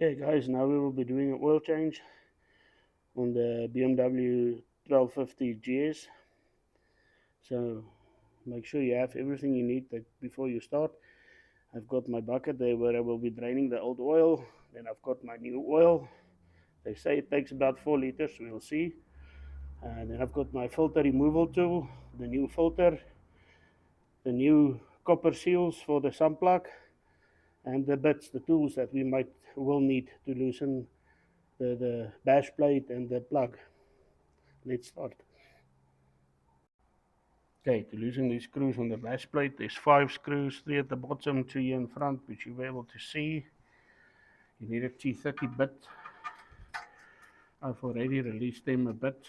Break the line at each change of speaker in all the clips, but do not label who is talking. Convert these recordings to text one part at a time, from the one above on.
Okay guys, now we will be doing an oil change on the BMW 1250 GS. So make sure you have everything you need before you start. I've got my bucket there where I will be draining the old oil. Then I've got my new oil. They say it takes about 4 liters, we'll see. And then I've got my filter removal tool, the new filter, the new copper seals for the sun plug, and the bits, the tools that we will need to loosen the bash plate and the plug. Let's start. Okay, to loosen these screws on the bash plate, there's 5 screws, 3 at the bottom, 2 here in front, which you'll be able to see. You need a T30 bit. I've already released them a bit.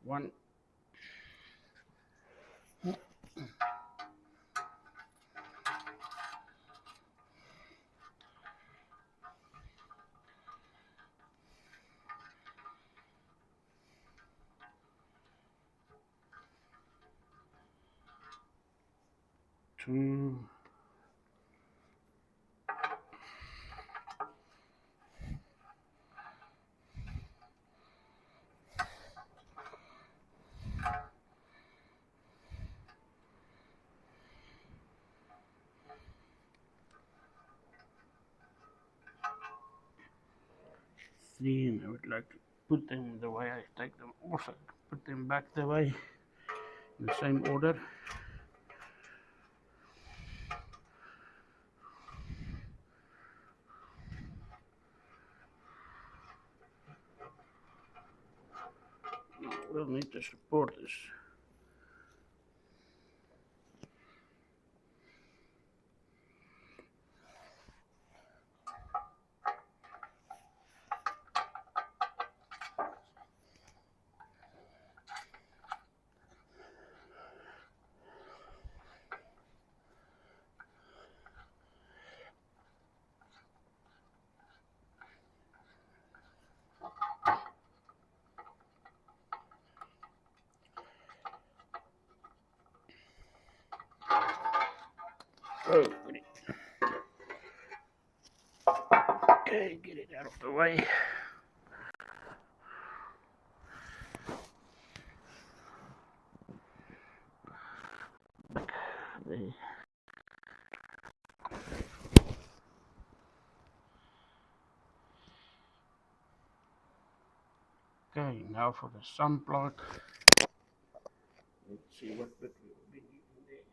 One. Two. Three, and I would like to put them the way I take them off. I put them back the way, in the same order. We'll need to support this. Oh, okay, get it out of the way. There. Okay, now for the sun plug. Let's see what bit we will be using there.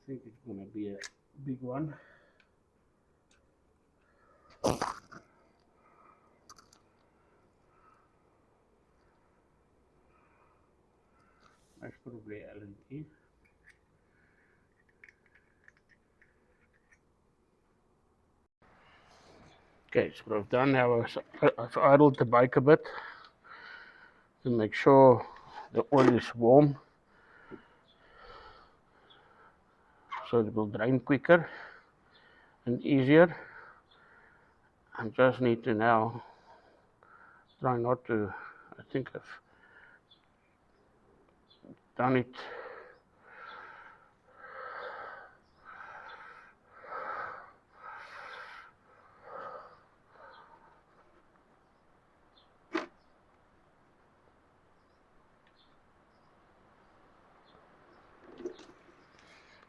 I think it's going to be a big one. That's probably LNT. Okay, so what I've done now is I've idled the bike a bit to make sure the oil is warm, so it will drain quicker and easier. I just need to now try not to, I think I've done it.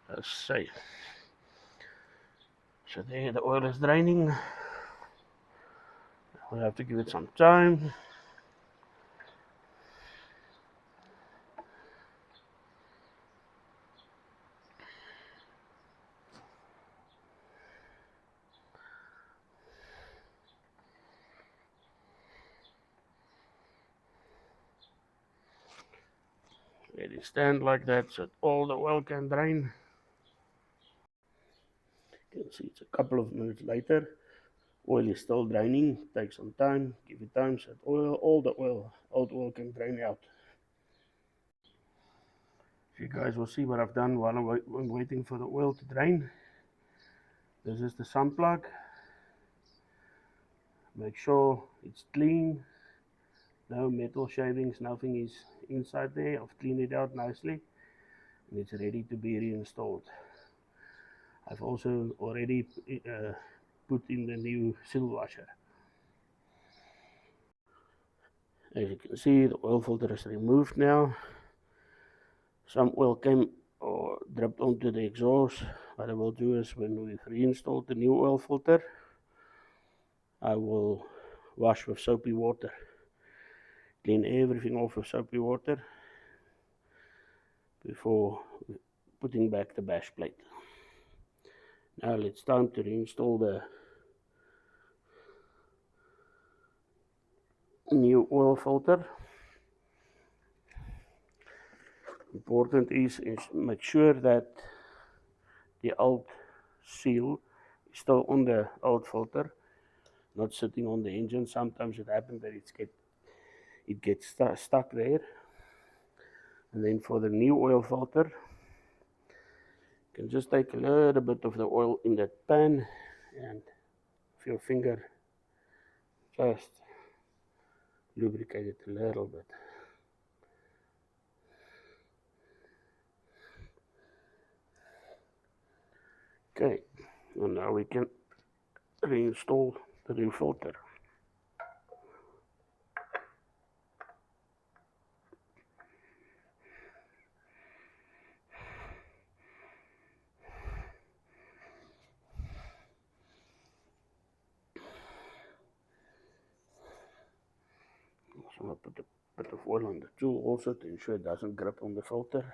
Let's see. So there the oil is draining. We'll have to give it some time. Let it stand like that so all the oil can drain. You can see it's a couple of minutes later. Oil is still draining. Take some time. Give it time so that all the old oil can drain out. You guys will see what I've done while I'm waiting for the oil to drain. This is the sun plug. Make sure it's clean. No metal shavings, nothing is inside there. I've cleaned it out nicely and it's ready to be reinstalled. I've also already put in the new seal washer. As you can see, the oil filter is removed now. Some oil came or dripped onto the exhaust. What I will do is, when we've reinstalled the new oil filter, I will wash with soapy water. Clean everything off with soapy water before putting back the bash plate. Now it's time to reinstall the new oil filter. Important is make sure that the old seal is still on the old filter, not sitting on the engine. Sometimes it happens that it gets stuck there. And then for the new oil filter, you can just take a little bit of the oil in that pan and with your finger just lubricate it a little bit. Okay, and now we can reinstall the new filter. So I'll put a bit of oil on the tool also to ensure it doesn't grip on the filter.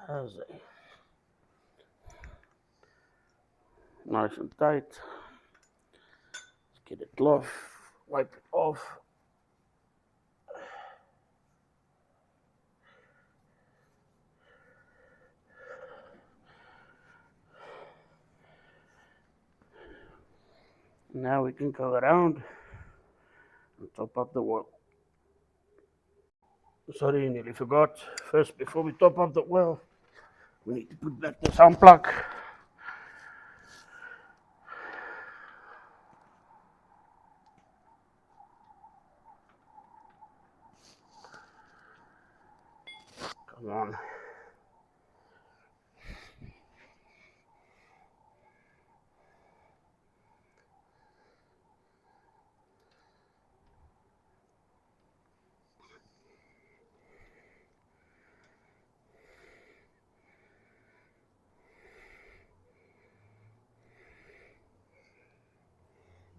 As nice and tight. Let's get it off, wipe it off. Now we can go around and top up the oil. Sorry, nearly forgot. First, before we top up the oil, we need to put back the sun plug. Come on.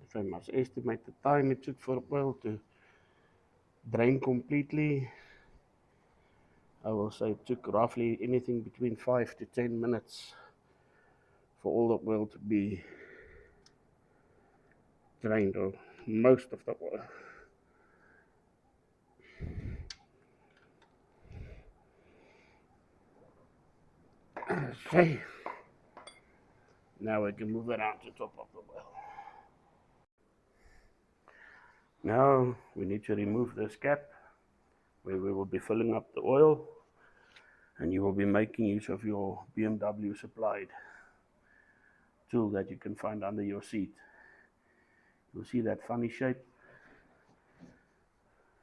If I must estimate the time it took for oil to drain completely, I will say it took roughly anything between 5 to 10 minutes for all the oil to be drained, or most of the oil. Okay, now we can move around to top up the oil. Now we need to remove this cap where we will be filling up the oil, and you will be making use of your BMW supplied tool that you can find under your seat. You'll see that funny shape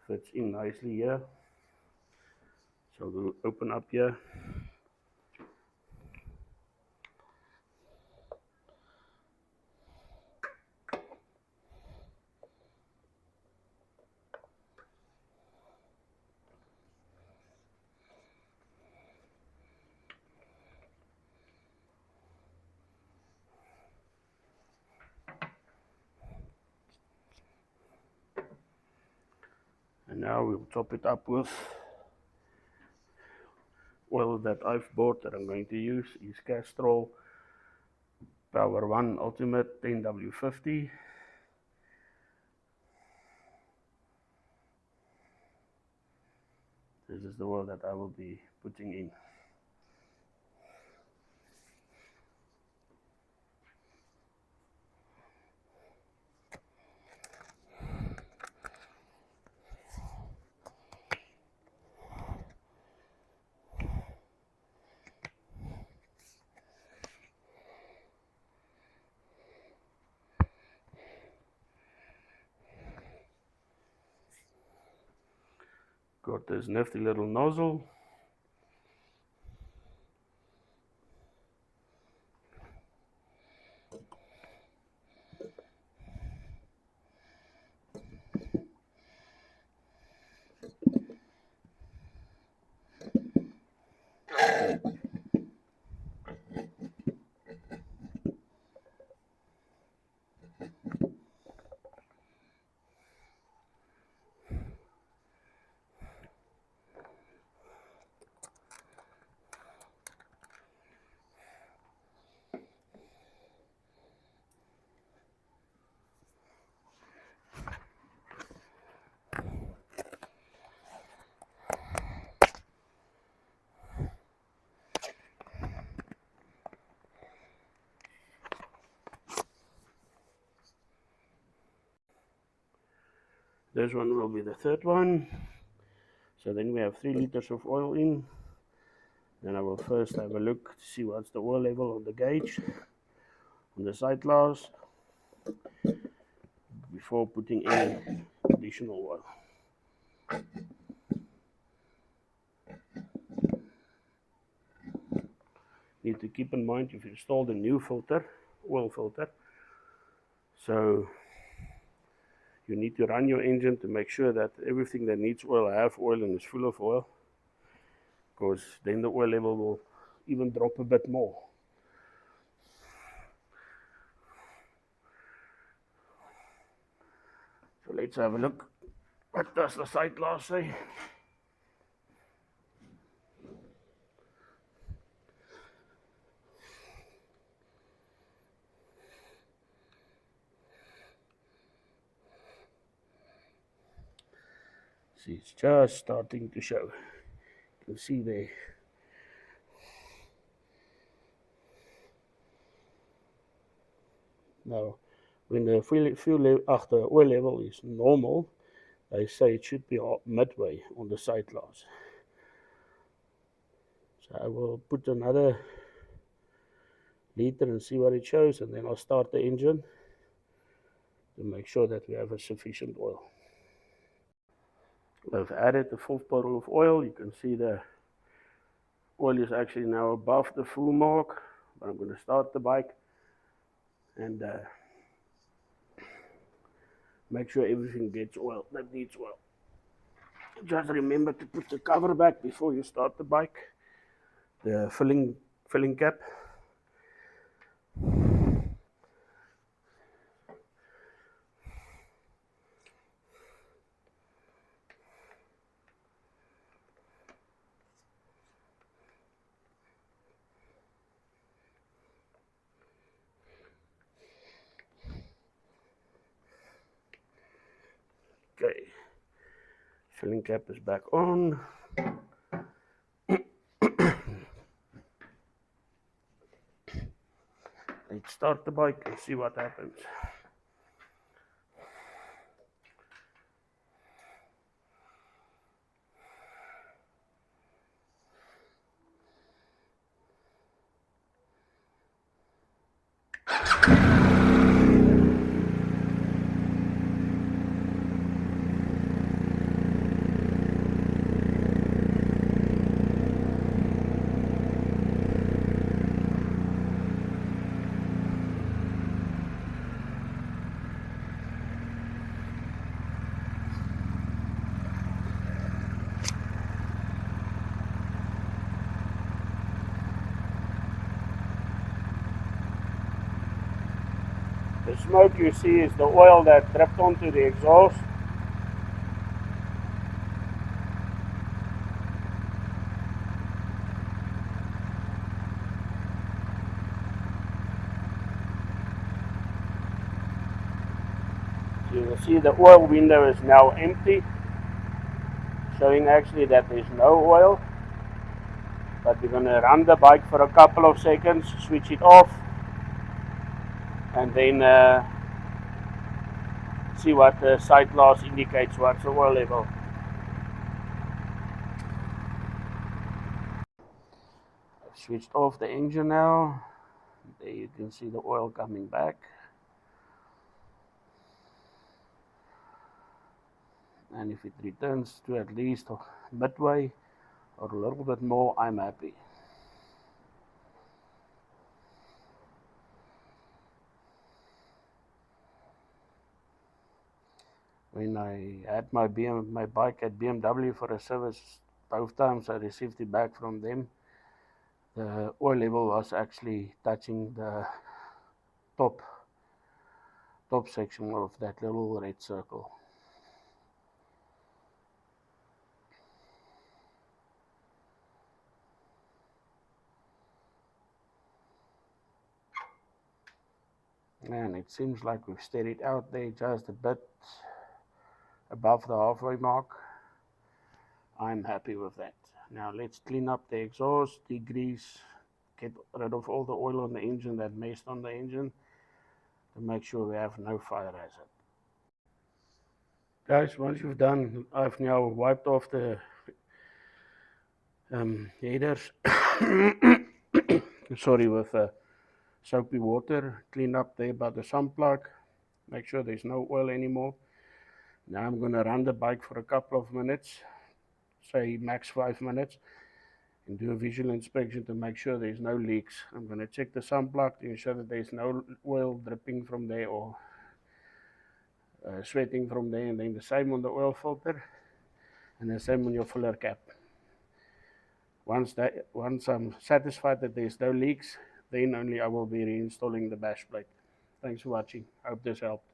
fits in nicely here. So we'll open up here. And now we'll top it up with oil that I've bought that I'm going to use. Is Castrol Power 1 Ultimate 10W50. This is the oil that I will be putting in. got this nifty little nozzle. This one will be the third one. So then we have 3 liters of oil in. Then I will first have a look to see what's the oil level on the gauge, on the side glass, before putting any additional oil. Need to keep in mind you've installed a new filter, oil filter. So you need to run your engine to make sure that everything that needs oil have oil and is full of oil, because then the oil level will even drop a bit more. So let's have a look. What does the side glass say? See, it's just starting to show. You can see there. Now, when the oil level is normal, they say it should be midway on the side glass. So I will put another liter and see what it shows, and then I'll start the engine to make sure that we have a sufficient oil. I've added the 4th bottle of oil. You can see the oil is actually now above the full mark, but I'm going to start the bike and make sure everything gets oil that needs oil. Just remember to put the cover back before you start the bike, the filling cap. Okay, filling cap is back on. Let's start the bike and see what happens. The smoke you see is the oil that dripped onto the exhaust. You will see the oil window is now empty, showing actually that there's no oil. But we're going to run the bike for a couple of seconds, switch it off, and then see what the side glass indicates, what's the oil level. I've switched off the engine now. There you can see the oil coming back. and if it returns to at least midway or a little bit more, I'm happy. When I had my bike at BMW for a service, both times I received it back from them, the oil level was actually touching the top section of that little red circle. And it seems like we've steadied out there just a bit above the halfway mark. I'm happy with that. Now let's clean up the exhaust, degrease, get rid of all the oil on the engine that messed on the engine to make sure we have no fire hazard. Guys, once you've done, I've now wiped off the headers, sorry, with soapy water, clean up there by the sump plug, make sure there's no oil anymore. Now I'm going to run the bike for a couple of minutes, say max 5 minutes, and do a visual inspection to make sure there's no leaks. I'm going to check the sump plug to ensure that there's no oil dripping from there or sweating from there, and then the same on the oil filter and the same on your filler cap. Once I'm satisfied that there's no leaks, then only I will be reinstalling the bash plate. Thanks for watching. Hope this helped.